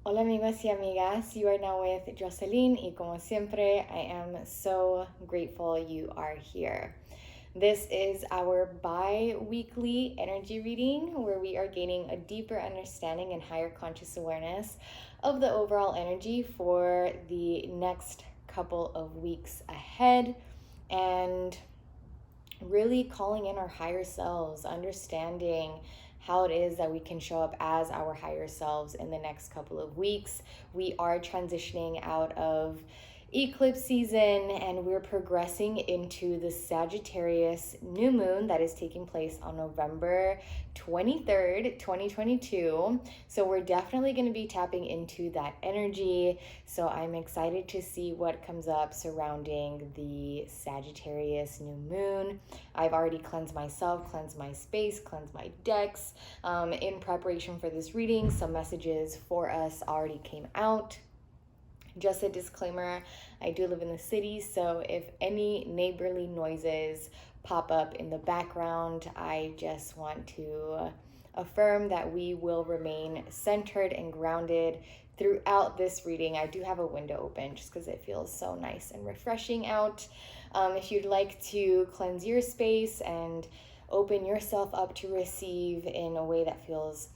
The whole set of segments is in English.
Hola amigos y amigas, you are now with Jocelyn y como siempre, I am so grateful you are here. This is our bi-weekly energy reading where we are gaining a deeper understanding and higher conscious awareness of the overall energy for the next couple of weeks ahead and really calling in our higher selves, understanding how it is that we can show up as our higher selves in the next couple of weeks. We are transitioning out of eclipse season and we're progressing into the Sagittarius New Moon that is taking place on November 23rd, 2022. So we're definitely going to be tapping into that energy. So I'm excited to see what comes up surrounding the Sagittarius New Moon. I've already cleansed myself, cleansed my space, cleansed my decks. In preparation for this reading, some messages for us already came out. Just a disclaimer, I do live in the city, so if any neighborly noises pop up in the background, I just want to affirm that we will remain centered and grounded throughout this reading. I do have a window open just because it feels so nice and refreshing out. If you'd like to cleanse your space and open yourself up to receive in a way that feels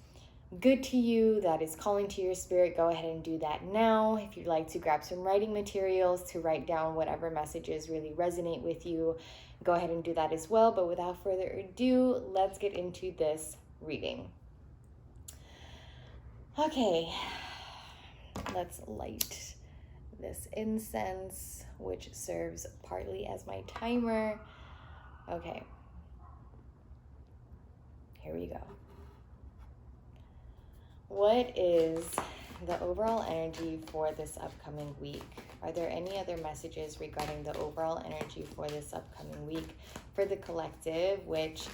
good to you, that is calling to your spirit, go ahead and do that now. If you'd like to grab some writing materials to write down whatever messages really resonate with you, go ahead and do that as well. But without further ado, let's get into this reading. Okay, let's light this incense, which serves partly as my timer. Okay, here we go. What is the overall energy for this upcoming week? Are there any other messages regarding the overall energy for this upcoming week for the collective, which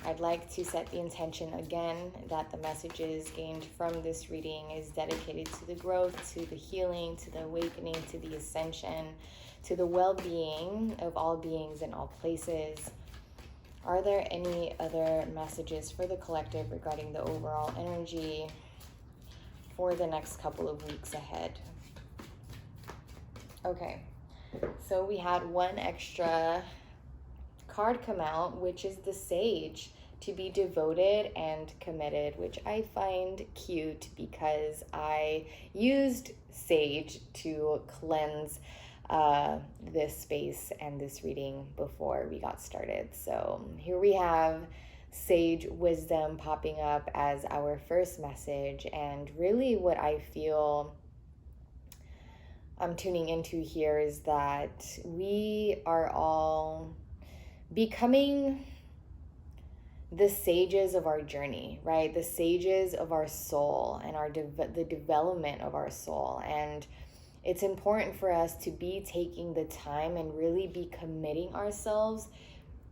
I'd like to set the intention again that the messages gained from this reading is dedicated to the growth, to the healing, to the awakening, to the ascension, to the well-being of all beings in all places. Are there any other messages for the collective regarding the overall energy for the next couple of weeks ahead? Okay, so we had one extra card come out, which is the Sage, to be devoted and committed, which I find cute because I used Sage to cleanse this space and this reading before we got started. So here we have sage wisdom popping up as our first message, and really what I feel I'm tuning into here is that we are all becoming the sages of our journey, right? The sages of our soul and the development of our soul. And it's important for us to be taking the time and really be committing ourselves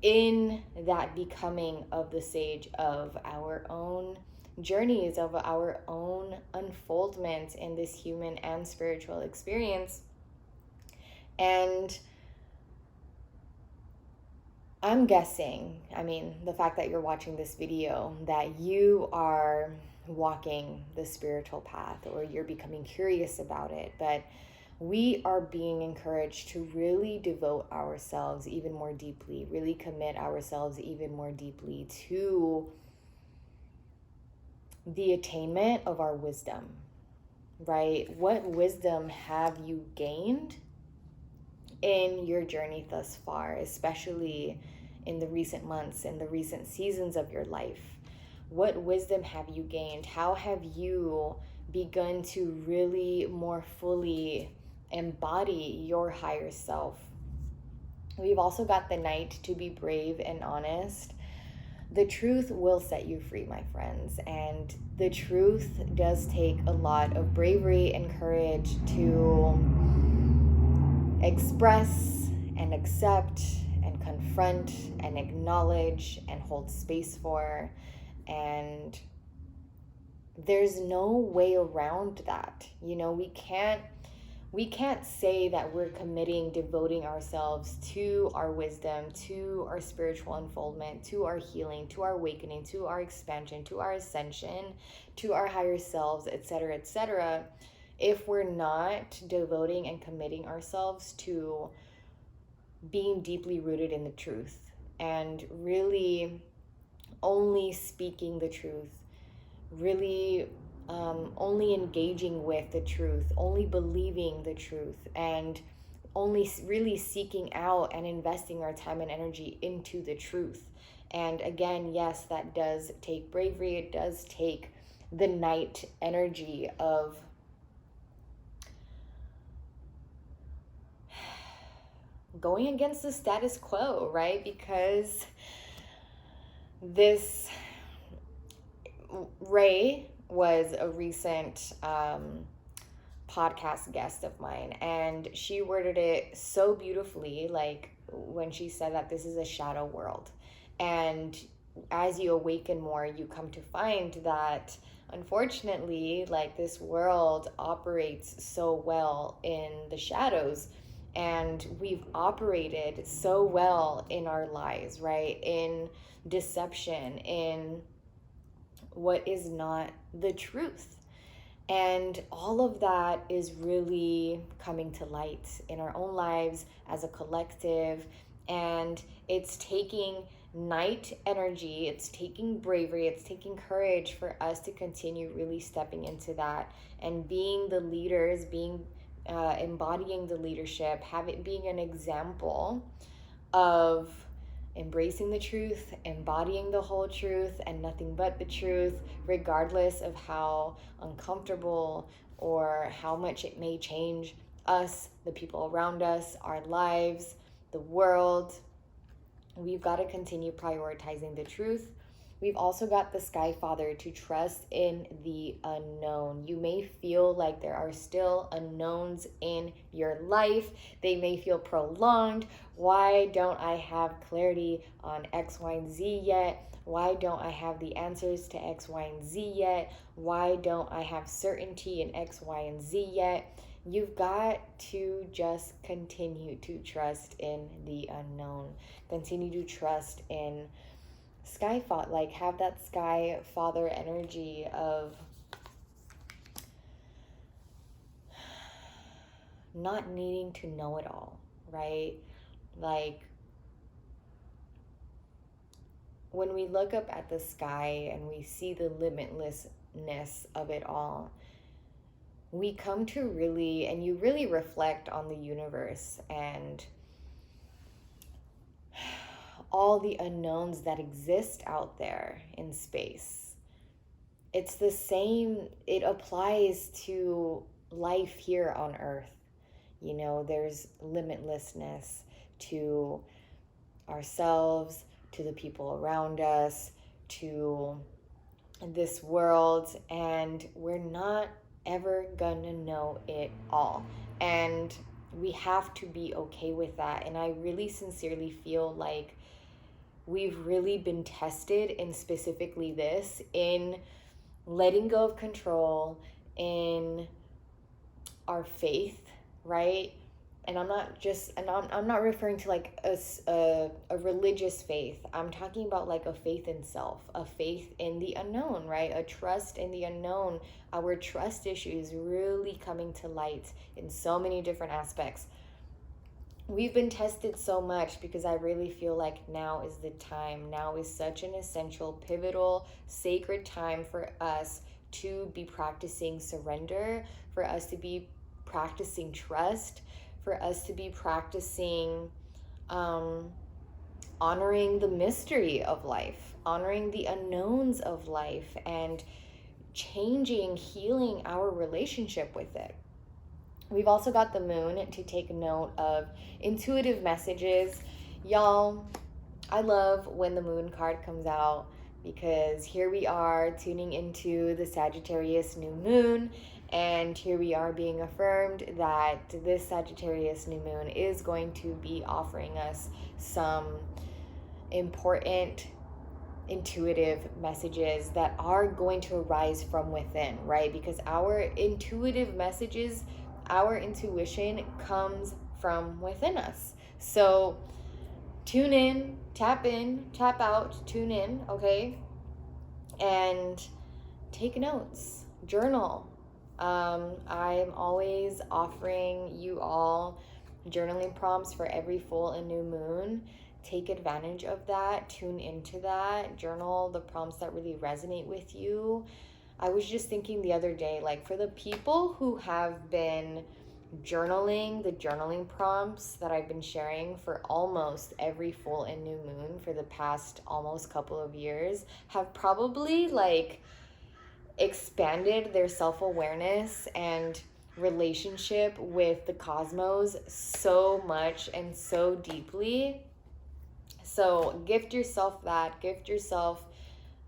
in that becoming of the sage of our own journeys, of our own unfoldment in this human and spiritual experience. And I'm guessing, the fact that you're watching this video, that you are walking the spiritual path or you're becoming curious about it, but we are being encouraged to really devote ourselves even more deeply, really commit ourselves even more deeply to the attainment of our wisdom, right? What wisdom have you gained in your journey thus far, especially in the recent months, in the recent seasons of your life? What wisdom have you gained? How have you begun to really more fully embody your higher self? We've also got the Knight, to be brave and honest. The truth will set you free, my friends. And the truth does take a lot of bravery and courage to express and accept and confront and acknowledge and hold space for. And there's no way around that. We can't say that we're committing, devoting ourselves to our wisdom, to our spiritual unfoldment, to our healing, to our awakening, to our expansion, to our ascension, to our higher selves, etc., etc., if we're not devoting and committing ourselves to being deeply rooted in the truth and really only speaking the truth, really only engaging with the truth, only believing the truth, and only really seeking out and investing our time and energy into the truth. And again, yes, that does take bravery. It does take the knight energy of going against the status quo, right? Because this Ray was a recent podcast guest of mine, and she worded it so beautifully, like when she said that this is a shadow world. And as you awaken more, you come to find that unfortunately, like, this world operates so well in the shadows, and we've operated so well in our lies, right? In deception, in what is not the truth. And all of that is really coming to light in our own lives as a collective. And it's taking night energy, it's taking bravery, it's taking courage for us to continue really stepping into that and being the leaders, embodying the leadership, being an example of embracing the truth, embodying the whole truth and nothing but the truth, regardless of how uncomfortable or how much it may change us, the people around us, our lives, the world. We've got to continue prioritizing the truth. We've also got the Sky Father to trust in the unknown. You may feel like there are still unknowns in your life. They may feel prolonged. Why don't I have clarity on X, Y, and Z yet? Why don't I have the answers to X, Y, and Z yet? Why don't I have certainty in X, Y, and Z yet? You've got to just continue to trust in the unknown. Continue to trust in Sky Father, like have that Sky Father energy of not needing to know it all, right? Like when we look up at the sky and we see the limitlessness of it all, we come to really, and you really reflect on the universe and all the unknowns that exist out there in space. It's the same, it applies to life here on Earth. You know, there's limitlessness to ourselves, to the people around us, to this world, and we're not ever gonna know it all. And we have to be okay with that. And I really sincerely feel like we've really been tested in specifically this, in letting go of control, in our faith, right? And I'm not referring to like a religious faith. I'm talking about like a faith in self, a faith in the unknown, right? A trust in the unknown. Our trust issues really coming to light in so many different aspects. We've been tested so much because I really feel like now is the time. Now is such an essential, pivotal, sacred time for us to be practicing surrender, for us to be practicing trust, for us to be practicing honoring the mystery of life, honoring the unknowns of life, and changing, healing our relationship with it. We've also got the moon to take note of intuitive messages. Y'all, I love when the moon card comes out because here we are tuning into the Sagittarius New Moon, and here we are being affirmed that this Sagittarius New Moon is going to be offering us some important intuitive messages that are going to arise from within, right? Because our intuitive messages, our intuition comes from within us. So tune in, tap out, tune in, okay? And take notes, journal, I'm always offering you all journaling prompts for every full and new moon. Take advantage of that, tune into that, journal the prompts that really resonate with you. I was just thinking the other day, like for the people who have been journaling the journaling prompts that I've been sharing for almost every full and new moon for the past almost couple of years, have probably like expanded their self-awareness and relationship with the cosmos so much and so deeply. So gift yourself that, gift yourself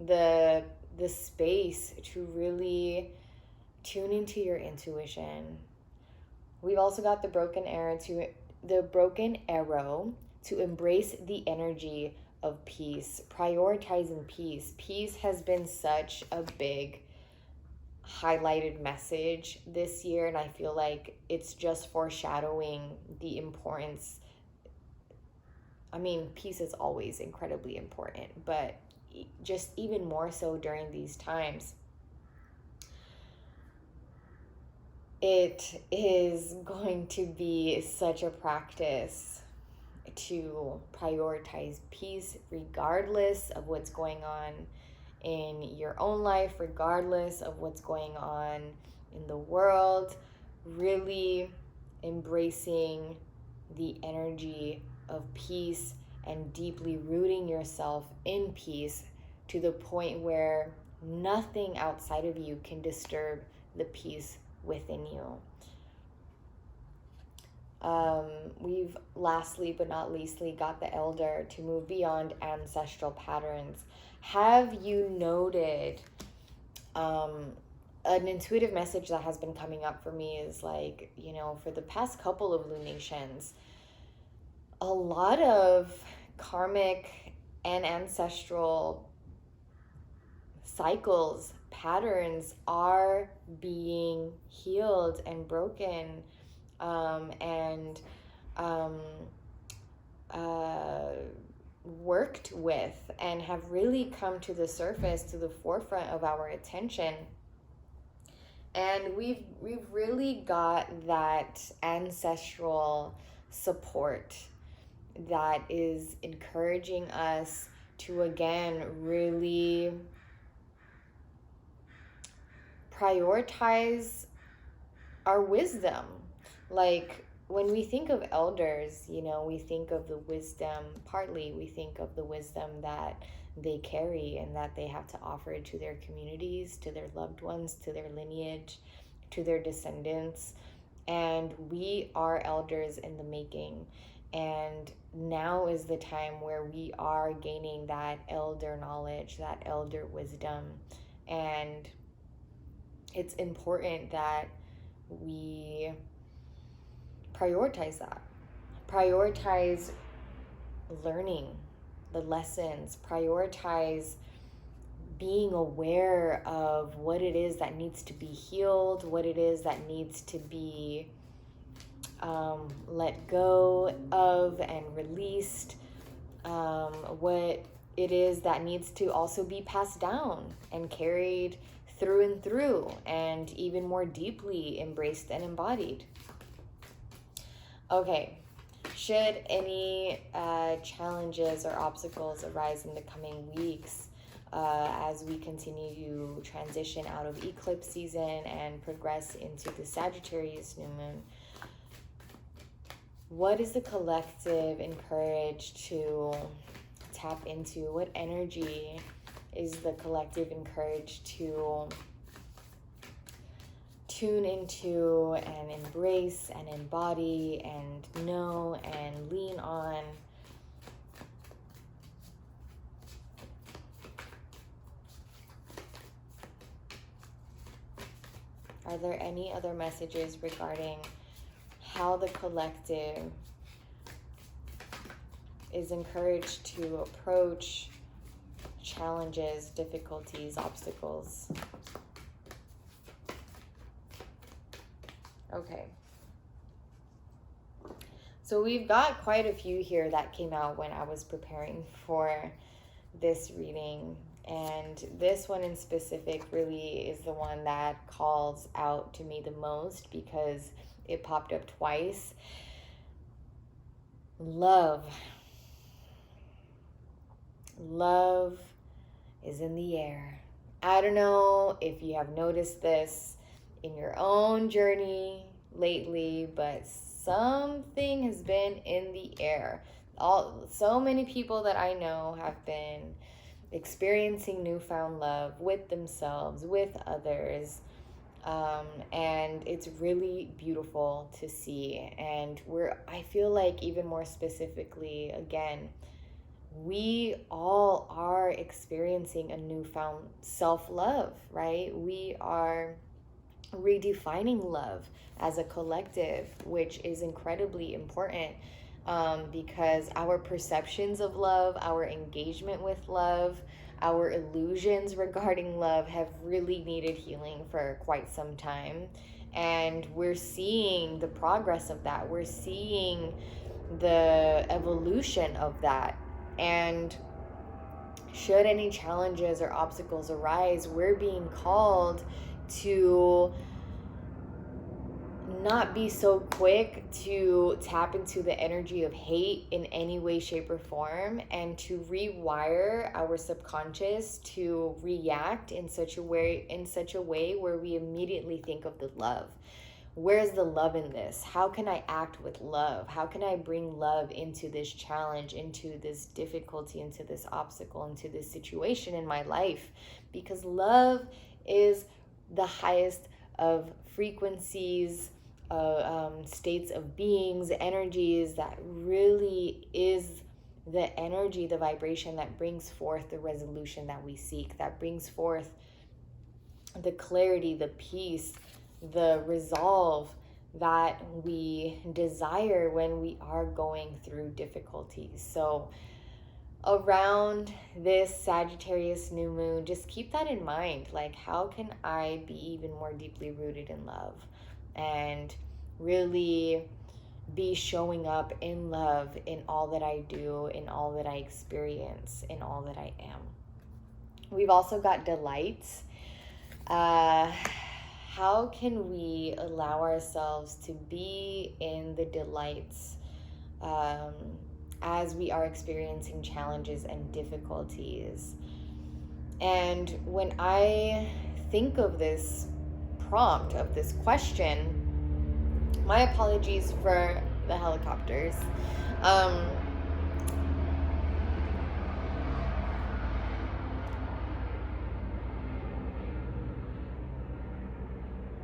the space to really tune into your intuition. We've also got the broken arrow to embrace the energy of peace, prioritizing peace. Peace has been such a big highlighted message this year, and I feel like it's just foreshadowing the importance. I mean, peace is always incredibly important, but just even more so during these times. It is going to be such a practice to prioritize peace regardless of what's going on in your own life, regardless of what's going on in the world. Really embracing the energy of peace and deeply rooting yourself in peace to the point where nothing outside of you can disturb the peace within you. We've lastly but not leastly got the elder to move beyond ancestral patterns. Have you noted an intuitive message that has been coming up for me is like, for the past couple of lunations, a lot of karmic and ancestral cycles, patterns are being healed and broken, and worked with, and have really come to the surface, to the forefront of our attention. And we've really got that ancestral support that is encouraging us to again really prioritize our wisdom. Like when we think of elders, we think of the wisdom, partly we think of the wisdom that they carry and that they have to offer to their communities, to their loved ones, to their lineage, to their descendants. And we are elders in the making. And now is the time where we are gaining that elder knowledge, that elder wisdom. And it's important that we prioritize that. Prioritize learning the lessons. Prioritize being aware of what it is that needs to be healed, what it is that needs to be let go of and released, what it is that needs to also be passed down and carried through and through, and even more deeply embraced and embodied. Okay, should any challenges or obstacles arise in the coming weeks as we continue to transition out of eclipse season and progress into the Sagittarius New Moon, what is the collective encouraged to tap into? What energy is the collective encouraged to tune into and embrace and embody and know and lean on? Are there any other messages regarding how the collective is encouraged to approach challenges, difficulties, obstacles? Okay. So we've got quite a few here that came out when I was preparing for this reading. And this one in specific really is the one that calls out to me the most because it popped up twice. Love. Love is in the air. I don't know if you have noticed this in your own journey lately, but something has been in the air. So many people that I know have been experiencing newfound love with themselves, with others, and it's really beautiful to see. And I feel like even more specifically, again, we all are experiencing a newfound self-love, right? We are redefining love as a collective, which is incredibly important, because our perceptions of love, our engagement with love, our illusions regarding love have really needed healing for quite some time. And we're seeing the progress of that. We're seeing the evolution of that. And should any challenges or obstacles arise, we're being called to not be so quick to tap into the energy of hate in any way, shape, or form, and to rewire our subconscious to react in such a way where we immediately think of the love. Where's the love in this? How can I act with love? How can I bring love into this challenge, into this difficulty, into this obstacle, into this situation in my life? Because love is the highest of frequencies, states of beings, energies, that really is the energy, the vibration that brings forth the resolution that we seek, that brings forth the clarity, the peace, the resolve that we desire when we are going through difficulties. So around this Sagittarius new moon, just keep that in mind. Like, how can I be even more deeply rooted in love and really be showing up in love in all that I do, in all that I experience, in all that I am? We've also got delights. How can we allow ourselves to be in the delights as we are experiencing challenges and difficulties? And when I think of this prompt, of this question, my apologies for the helicopters.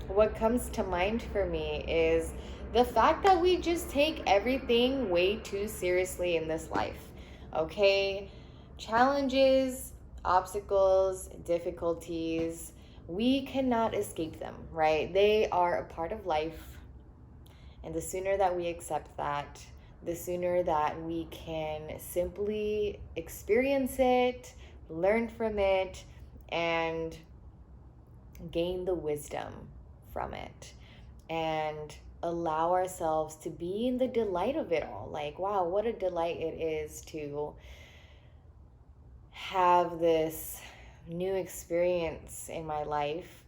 What comes to mind for me is the fact that we just take everything way too seriously in this life. Okay? Challenges, obstacles, difficulties, we cannot escape them, right? They are a part of life. And the sooner that we accept that, the sooner that we can simply experience it, learn from it, and gain the wisdom from it, and allow ourselves to be in the delight of it all. Like, wow, what a delight it is to have this new experience in my life,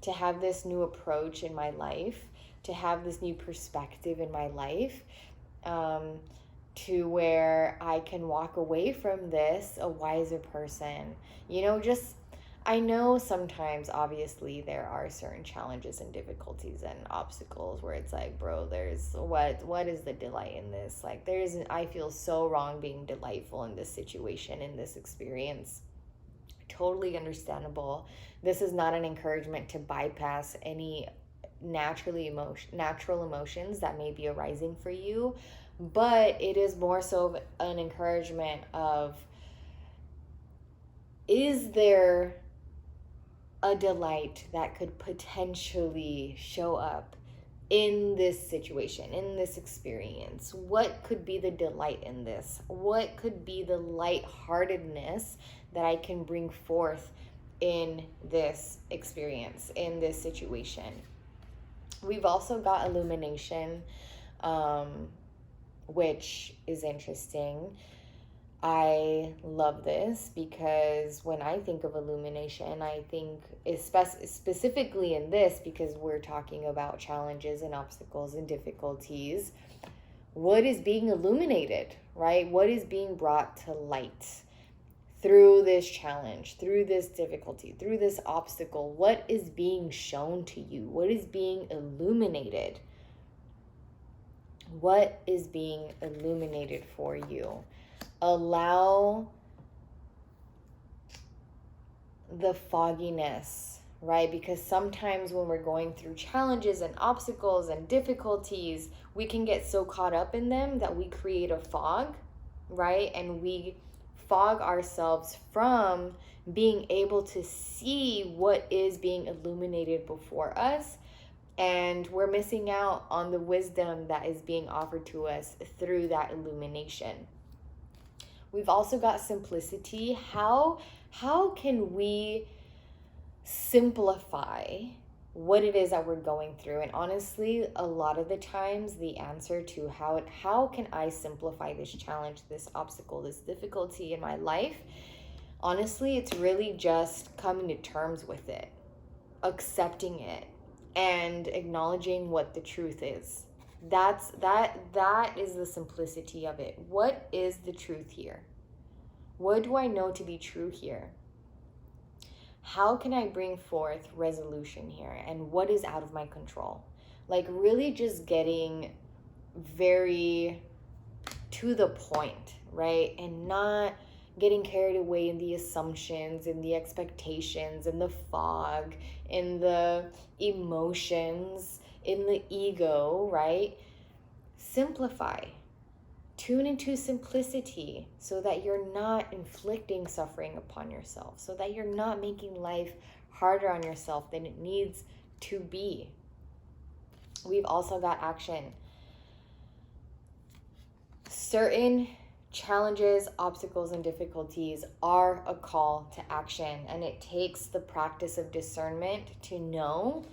to have this new approach in my life, to have this new perspective in my life, to where I can walk away from this a wiser person. I know sometimes, obviously, there are certain challenges and difficulties and obstacles where it's like, bro, what is the delight in this? Like, I feel so wrong being delightful in this situation, in this experience. Totally understandable. This is not an encouragement to bypass any natural emotions that may be arising for you, but it is more so an encouragement of, is there a delight that could potentially show up in this situation, in this experience? What could be the delight in this? What could be the lightheartedness that I can bring forth in this experience, in this situation? We've also got illumination, which is interesting. I love this because when I think of illumination, I think specifically in this, because we're talking about challenges and obstacles and difficulties, what is being illuminated, right? What is being brought to light through this challenge, through this difficulty, through this obstacle? What is being shown to you? What is being illuminated? What is being illuminated for you? Allow the fogginess, right? Because sometimes when we're going through challenges and obstacles and difficulties, we can get so caught up in them that we create a fog, right? And we fog ourselves from being able to see what is being illuminated before us. And we're missing out on the wisdom that is being offered to us through that illumination. We've also got simplicity. How can we simplify what it is that we're going through? And honestly, a lot of the times the answer to how can I simplify this challenge, this obstacle, this difficulty in my life, honestly, it's really just coming to terms with it, accepting it, and acknowledging what the truth is. That is the simplicity of it. What is the truth here? What do I know to be true here? How can I bring forth resolution here? And what is out of my control? Like really just getting very to the point, right? And not getting carried away in the assumptions, in the expectations, in the fog, in the emotions, in the ego, right? Simplify. Tune into simplicity so that you're not inflicting suffering upon yourself, so that you're not making life harder on yourself than it needs to be. We've also got action. Certain challenges, obstacles, and difficulties are a call to action, and it takes the practice of discernment to know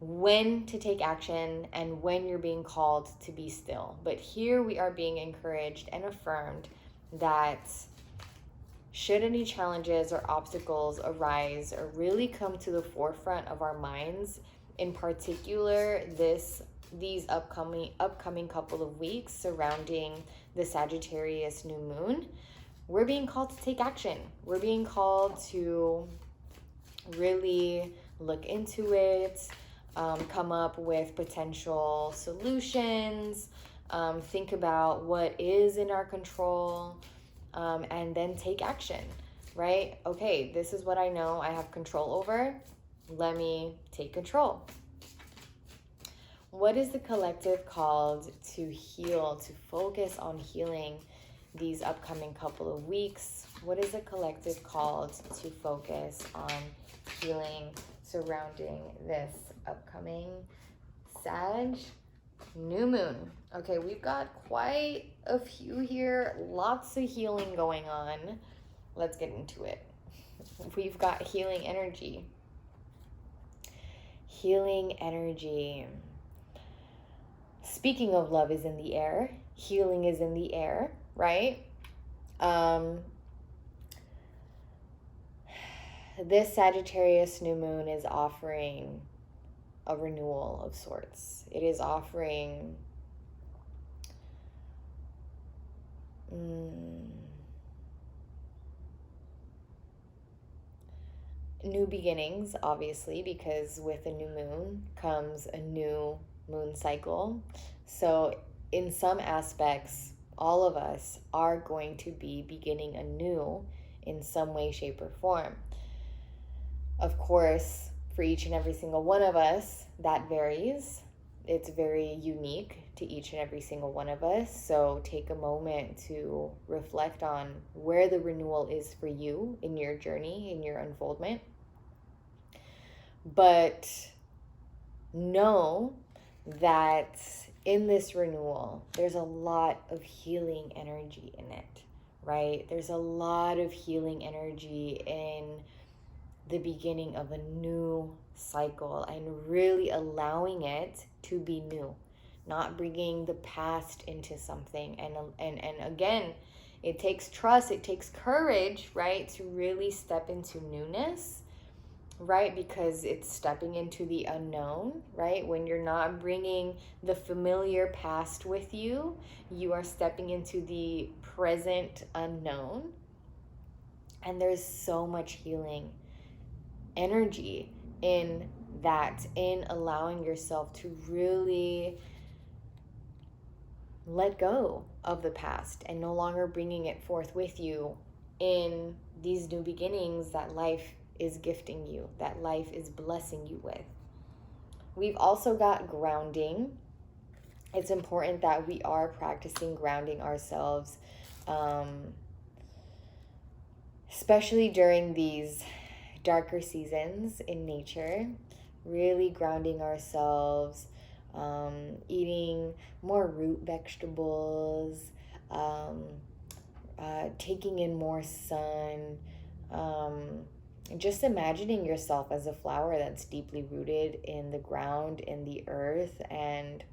when to take action and when you're being called to be still. But here we are being encouraged and affirmed that should any challenges or obstacles arise or really come to the forefront of our minds, in particular these upcoming couple of weeks surrounding the Sagittarius New Moon, we're being called to take action. We're being called to really look into it, come up with potential solutions, think about what is in our control, and then take action, right? Okay, this is what I know I have control over. Let me take control. What is the collective called to heal, to focus on healing these upcoming couple of weeks? What is the collective called to focus on healing surrounding this upcoming Sag New Moon? Okay, we've got quite a few here, lots of healing going on. Let's get into it. We've got healing energy. Healing energy. Speaking of, love is in the air. Healing is in the air, right? This Sagittarius New Moon is offering a renewal of sorts. It is offering new beginnings, obviously, because with a new moon comes a new moon cycle. So in some aspects, all of us are going to be beginning anew in some way, shape, or form. Of course, for each and every single one of us, that varies. It's very unique to each and every single one of us. So take a moment to reflect on where the renewal is for you in your journey, in your unfoldment. But know that in this renewal, there's a lot of healing energy in it, right? There's a lot of healing energy in the beginning of a new cycle and really allowing it to be new, not bringing the past into something. And again, It takes trust, it takes courage, right, to really step into newness, right? Because it's stepping into the unknown, right? When you're not bringing the familiar past with you, you are stepping into the present unknown. And there's so much healing energy in that, in allowing yourself to really let go of the past and no longer bringing it forth with you in these new beginnings that life is gifting you, that life is blessing you with. We've also got grounding. It's important that we are practicing grounding ourselves, especially during these darker seasons in nature. Really grounding ourselves, eating more root vegetables, taking in more sun, just imagining yourself as a flower that's deeply rooted in the ground, in the earth, and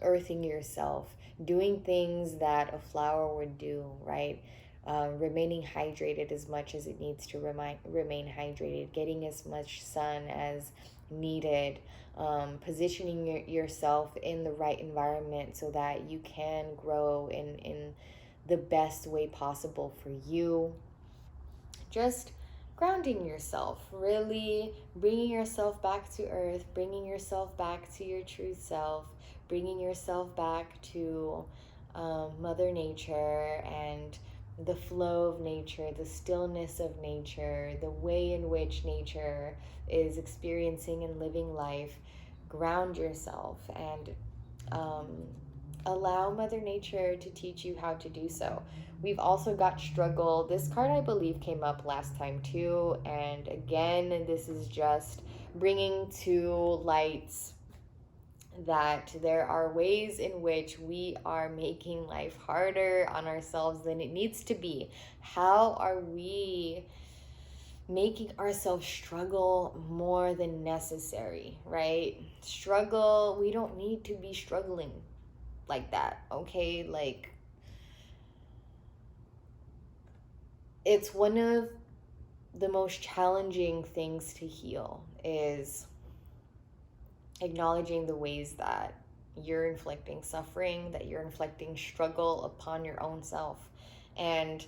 earthing yourself, doing things that a flower would do, right? Remaining hydrated as much as it needs to remain hydrated, getting as much sun as needed, positioning yourself in the right environment so that you can grow in the best way possible for you. Just grounding yourself, really bringing yourself back to earth, bringing yourself back to your true self, bringing yourself back to Mother Nature and the flow of nature, the stillness of nature, the way in which nature is experiencing and living life. Ground yourself and allow Mother Nature to teach you how to do so. We've also got struggle. This card, I believe, came up last time too. And again, this is just bringing to light that there are ways in which we are making life harder on ourselves than it needs to be. How are we making ourselves struggle more than necessary, right? Struggle, we don't need to be struggling like that, okay? Like, it's one of the most challenging things to heal is acknowledging the ways that you're inflicting suffering, that you're inflicting struggle upon your own self. And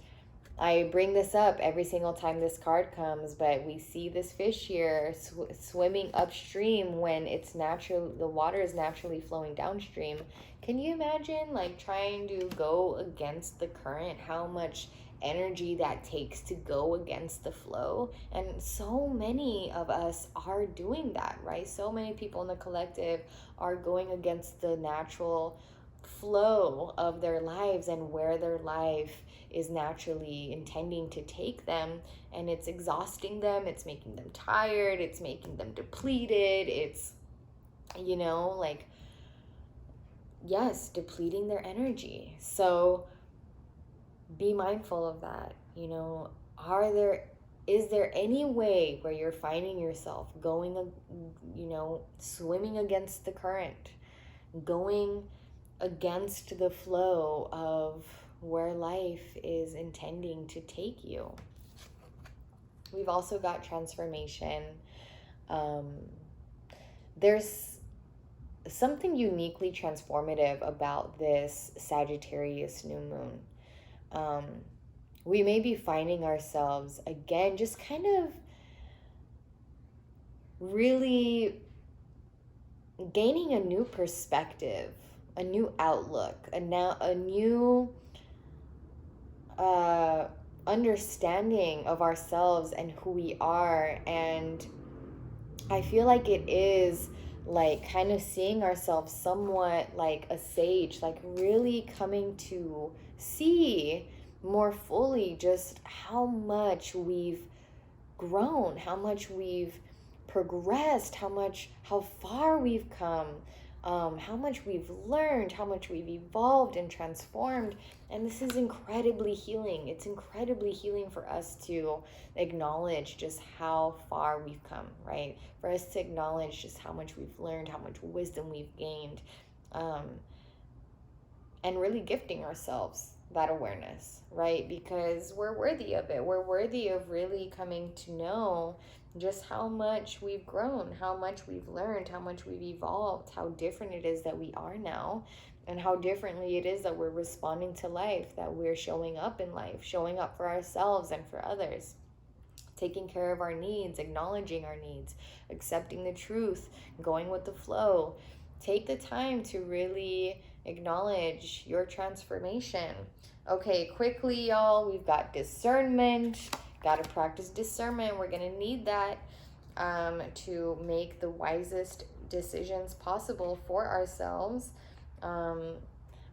I bring this up every single time this card comes, but we see this fish here swimming upstream when it's natural, the water is naturally flowing downstream. Can you imagine like trying to go against the current, how much energy that takes to go against the flow? And so many of us are doing that, right? So many people in the collective are going against the natural flow of their lives and where their life is naturally intending to take them, and it's exhausting them, it's making them tired, it's making them depleted, it's, you know, like, yes, depleting their energy. So be mindful of that. You know, is there any way where you're finding yourself going, you know, swimming against the current, going against the flow of where life is intending to take you? We've also got transformation. There's something uniquely transformative about this Sagittarius New Moon. We may be finding ourselves again just kind of really gaining a new perspective, a new outlook, a new understanding of ourselves and who we are. And I feel like it is like kind of seeing ourselves somewhat like a sage, like really coming to see more fully just how much we've grown, how much we've progressed, how far we've come, how much we've learned, how much we've evolved and transformed. And this is incredibly healing. It's incredibly healing for us to acknowledge just how far we've come, right? For us to acknowledge just how much we've learned, how much wisdom we've gained, and really gifting ourselves that awareness, right? Because we're worthy of it. We're worthy of really coming to know just how much we've grown, how much we've learned, how much we've evolved, how different it is that we are now, and how differently it is that we're responding to life, that we're showing up in life, showing up for ourselves and for others, taking care of our needs, acknowledging our needs, accepting the truth, going with the flow. Take the time to really acknowledge your transformation. Okay, quickly, y'all, we've got discernment. Got to practice discernment. We're going to need that to make the wisest decisions possible for ourselves.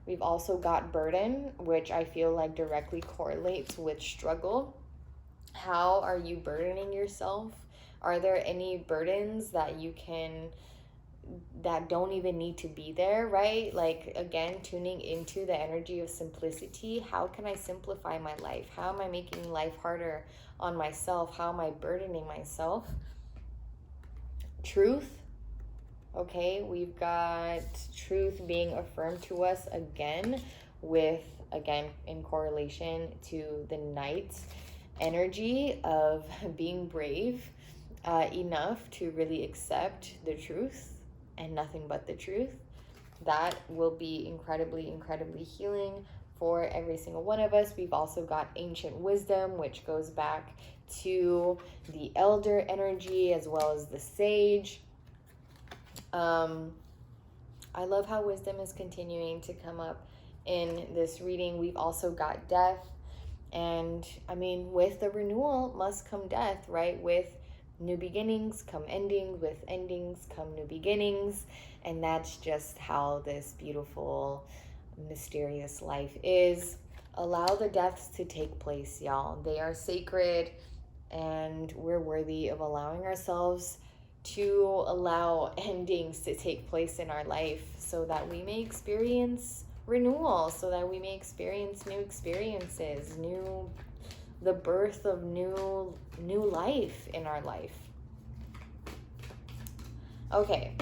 We've also got burden, which I feel like directly correlates with struggle. How are you burdening yourself? Are there any burdens that that don't even need to be there, right? Like, again, tuning into the energy of simplicity. How can I simplify my life? How am I making life harder on myself? How am I burdening myself? Truth. Okay, we've got truth being affirmed to us again, in correlation to the Knight energy of being brave enough to really accept the truth and nothing but the truth. That will be incredibly, incredibly healing for every single one of us. We've also got ancient wisdom, which goes back to the elder energy as well as the sage. I love how wisdom is continuing to come up in this reading. We've also got death. And I mean, with the renewal must come death, right? With new beginnings come endings, with endings come new beginnings. And that's just how this beautiful, mysterious life is. Allow the deaths to take place, y'all. They are sacred, and we're worthy of allowing ourselves to allow endings to take place in our life so that we may experience renewal, so that we may experience new experiences, the birth of new life in our life. Okay.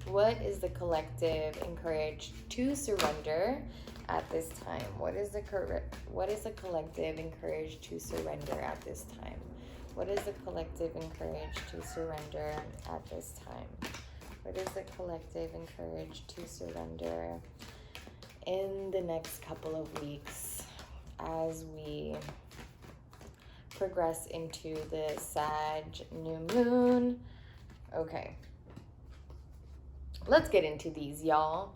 What is the collective encouraged to surrender at this time? What is the collective encouraged to surrender at this time? What is the collective encouraged to surrender at this time? What is the collective encouraged to surrender in the next couple of weeks as we progress into the Sag New Moon? Okay. Let's get into these, y'all.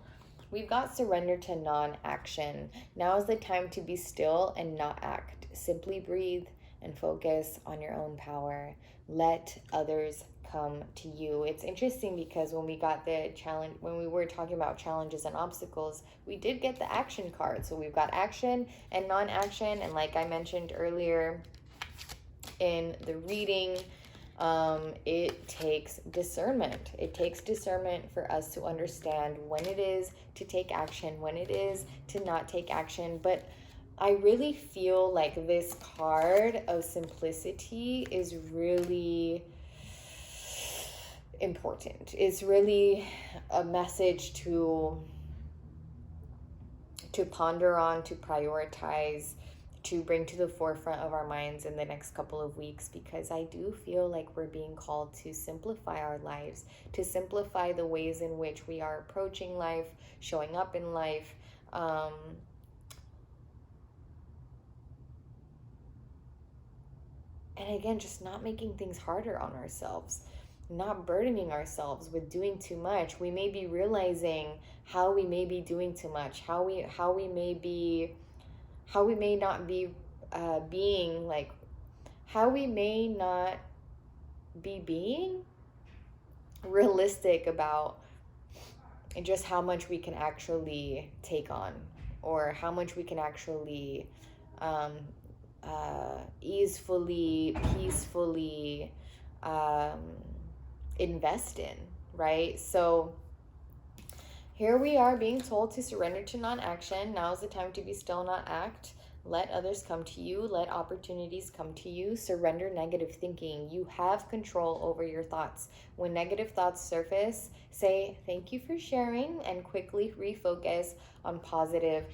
We've got surrender to non-action. Now is the time to be still and not act. Simply breathe and focus on your own power. Let others come to you. It's interesting because when we got the challenge, when we were talking about challenges and obstacles, we did get the action card. So we've got action and non-action. And like I mentioned earlier in the reading, it takes discernment. It takes discernment for us to understand when it is to take action, when it is to not take action. But I really feel like this card of simplicity is really important. It's really a message to ponder on, to prioritize, to bring to the forefront of our minds in the next couple of weeks, because I do feel like we're being called to simplify our lives, to simplify the ways in which we are approaching life, showing up in life. And again, just not making things harder on ourselves, not burdening ourselves with doing too much. We may be realizing how we may be doing too much, how we may not be being realistic about just how much we can actually take on, or how much we can actually easefully, peacefully invest in, right? So here we are being told to surrender to non-action. Now is the time to be still, not act. Let others come to you. Let opportunities come to you. Surrender negative thinking. You have control over your thoughts. When negative thoughts surface, say, thank you for sharing, and quickly refocus on positive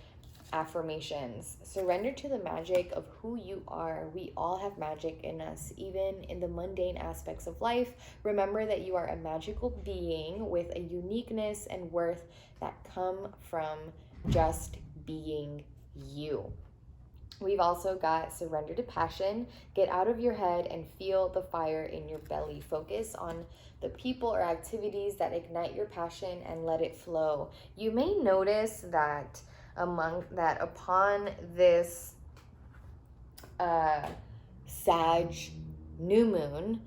affirmations. Surrender to the magic of who you are. We all have magic in us, even in the mundane aspects of life. Remember that you are a magical being with a uniqueness and worth that come from just being you. We've also got surrender to passion. Get out of your head and feel the fire in your belly. Focus on the people or activities that ignite your passion and let it flow. You may notice that upon this Sag new moon,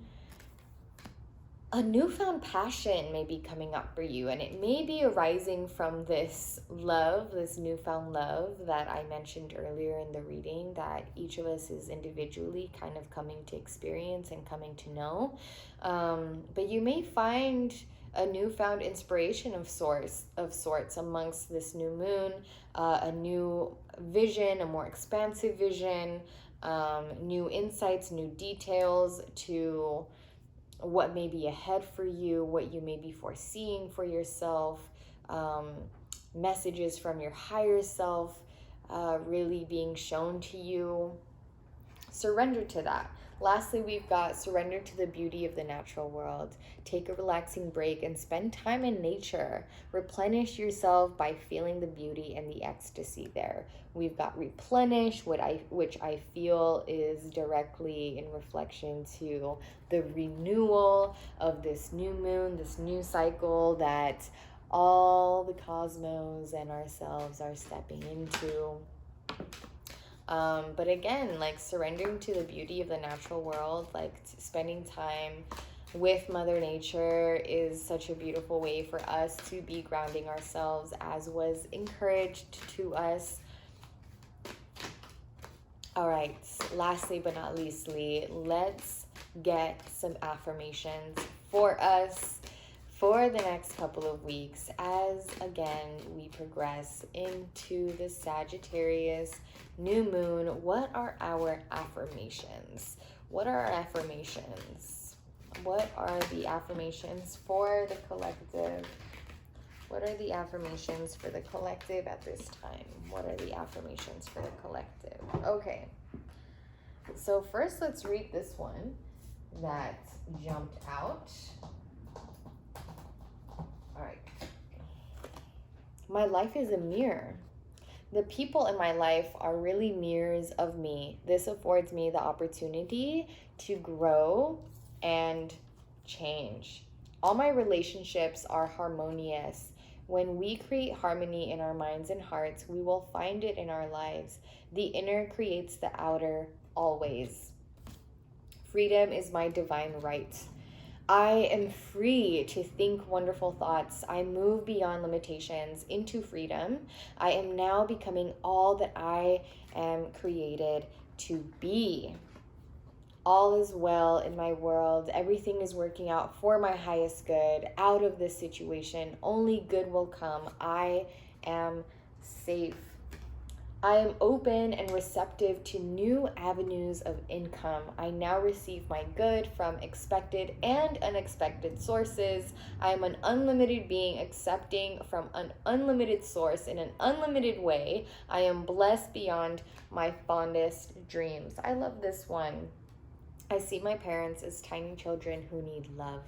a newfound passion may be coming up for you, and it may be arising from this love, this newfound love that I mentioned earlier in the reading, that each of us is individually kind of coming to experience and coming to know. But you may find a newfound inspiration of sorts amongst this new moon, a new vision, a more expansive vision, new insights, new details to what may be ahead for you, what you may be foreseeing for yourself, messages from your higher self really being shown to you. Surrender to that. Lastly, we've got surrender to the beauty of the natural world. Take a relaxing break and spend time in nature. Replenish yourself by feeling the beauty and the ecstasy there. We've got replenish, which I feel is directly in reflection to the renewal of this new moon, this new cycle that all the cosmos and ourselves are stepping into. But again, like surrendering to the beauty of the natural world, like spending time with Mother Nature is such a beautiful way for us to be grounding ourselves, as was encouraged to us. All right, lastly but not leastly, let's get some affirmations for us for the next couple of weeks as, again, we progress into the Sagittarius New Moon. What are our affirmations? What are our affirmations? What are the affirmations for the collective? What are the affirmations for the collective at this time? What are the affirmations for the collective? Okay. So first, let's read this one that jumped out. All right. My life is a mirror. The people in my life are really mirrors of me. This affords me the opportunity to grow and change. All my relationships are harmonious. When we create harmony in our minds and hearts, we will find it in our lives. The inner creates the outer always. Freedom is my divine right. I am free to think wonderful thoughts. I move beyond limitations into freedom. I am now becoming all that I am created to be. All is well in my world. Everything is working out for my highest good. Out of this situation, only good will come. I am safe. I am open and receptive to new avenues of income. I now receive my good from expected and unexpected sources. I am an unlimited being accepting from an unlimited source in an unlimited way. I am blessed beyond my fondest dreams. I love this one. I see my parents as tiny children who need love.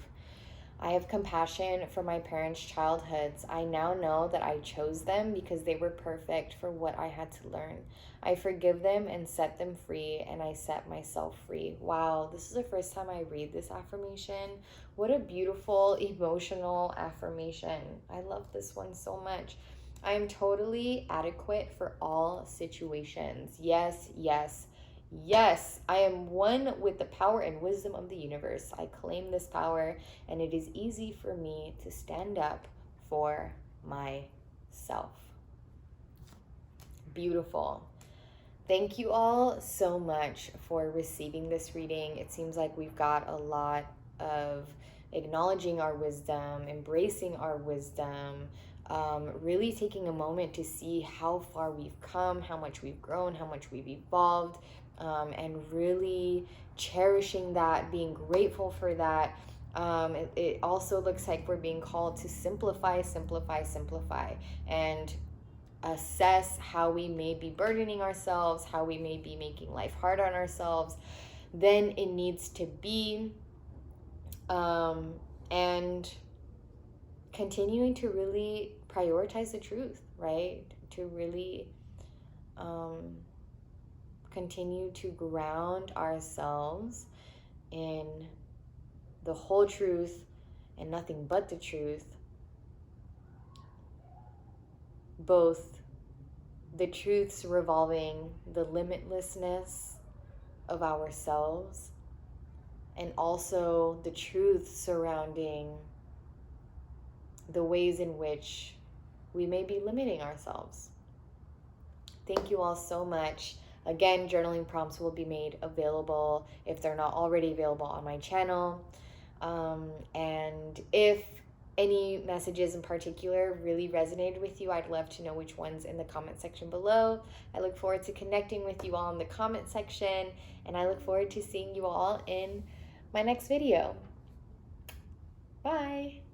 I have compassion for my parents' childhoods. I now know that I chose them because they were perfect for what I had to learn. I forgive them and set them free, and I set myself free. Wow, this is the first time I read this affirmation. What a beautiful, emotional affirmation. I love this one so much. I am totally adequate for all situations. Yes, yes. Yes, I am one with the power and wisdom of the universe. I claim this power, and it is easy for me to stand up for myself. Beautiful. Thank you all so much for receiving this reading. It seems like we've got a lot of acknowledging our wisdom, embracing our wisdom, really taking a moment to see how far we've come, how much we've grown, how much we've evolved, and really cherishing that, being grateful for that. It also looks like we're being called to simplify, and assess how we may be burdening ourselves, how we may be making life hard on ourselves than it needs to be, and continuing to really prioritize the truth, right? To really continue to ground ourselves in the whole truth and nothing but the truth, both the truths revolving the limitlessness of ourselves and also the truth surrounding the ways in which we may be limiting ourselves. Thank you all so much. Again, journaling prompts will be made available if they're not already available on my channel. And if any messages in particular really resonated with you, I'd love to know which ones in the comment section below. I look forward to connecting with you all in the comment section, and I look forward to seeing you all in my next video. Bye.